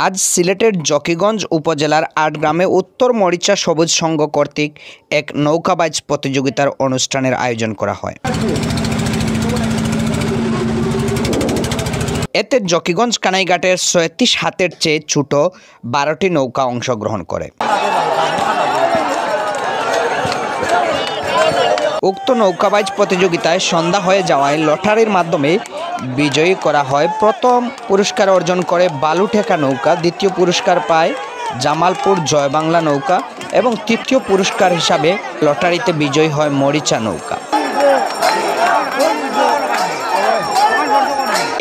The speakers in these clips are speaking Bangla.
আজ সিলেটের জকিগঞ্জ উপজেলার আটগ্রামে উত্তর মরিচা সবুজ সংঘ কর্তৃক এক নৌকাবাজ প্রতিযোগিতার অনুষ্ঠানের আয়োজন করা হয়। এতে জকিগঞ্জ কানাইঘাটের ৩৬ হাতের চেয়ে ছোট ১২টি নৌকা অংশগ্রহণ করে। উক্ত নৌকাবাজ প্রতিযোগিতায় সন্ধ্যা হয়ে যাওয়ায় লটারির মাধ্যমে বিজয়ী করা হয়। প্রথম পুরস্কার অর্জন করে বালুঠেকা নৌকা, দ্বিতীয় পুরস্কার পায় জামালপুর জয়বাংলা নৌকা এবং তৃতীয় পুরস্কার হিসাবে লটারিতে বিজয়ী হয় মরিচা নৌকা।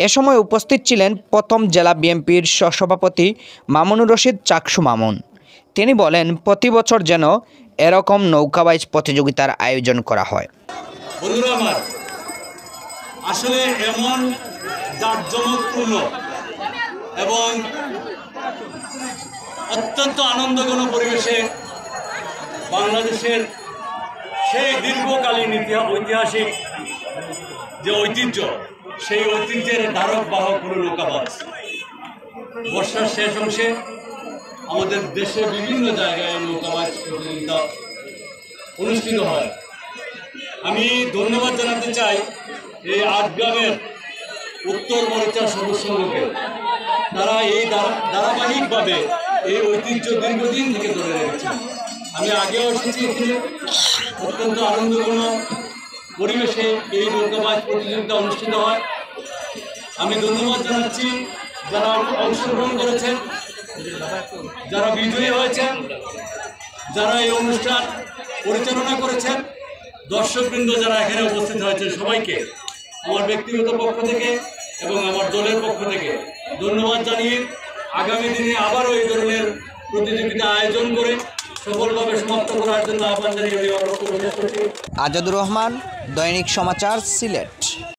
এ সময় উপস্থিত ছিলেন প্রথম জেলা বিএনপির সহসভাপতি মামুনুর রশিদ চাকসু মামুন। তিনি বলেন, প্রতি বছর যেন এরকম নৌকাবাজ প্রতিযোগিতার আয়োজন করা হয়। বন্ধুরা আমার, আসলে এমন জাঁকজমকপূর্ণ এবং অত্যন্ত আনন্দঘন পরিবেশে বাংলাদেশের সেই দীর্ঘকালীন ঐতিহাসিক যে ঐতিহ্য, সেই ঐতিহ্যের ধারক বাহক হল নৌকাবাজ। বর্ষার শেষ অংশে আমাদের দেশে বিভিন্ন জায়গায় নৌকাবাজ প্রতিযোগিতা অনুষ্ঠিত হয়। আমি ধন্যবাদ জানাতে চাই এই আটগ্রামের উত্তর মরিচা সবুজ সংঘকে। তারা এই ধারাবাহিকভাবে এই ঐতিহ্য দীর্ঘদিন থেকে ধরে রেখেছে। আমি আগেও এসেছি, এখানে অত্যন্ত আনন্দঘন পরিবেশে এই নৌকাবাজ প্রতিযোগিতা অনুষ্ঠিত হয়। আমি ধন্যবাদ জানাচ্ছি যারা অংশগ্রহণ করেছেন, যারা বিজয়ী হয়েছেন, যারা এই অনুষ্ঠান পরিচালনা করেছেন, দর্শকবৃন্দ যারা এখানে উপস্থিত হয়েছেন, সবাইকে আমার ব্যক্তিগত পক্ষ থেকে এবং আমার দলের পক্ষ থেকে ধন্যবাদ জানিয়ে আগামী দিনে আবারও এই ধরনের প্রতিযোগিতা আয়োজন করে সফলভাবে সমাপ্ত করার জন্য আহ্বান জানিয়ে আমি আমার বক্তব্য শেষ করছি। আজাদুর রহমান, দৈনিক সমাচার, সিলেট।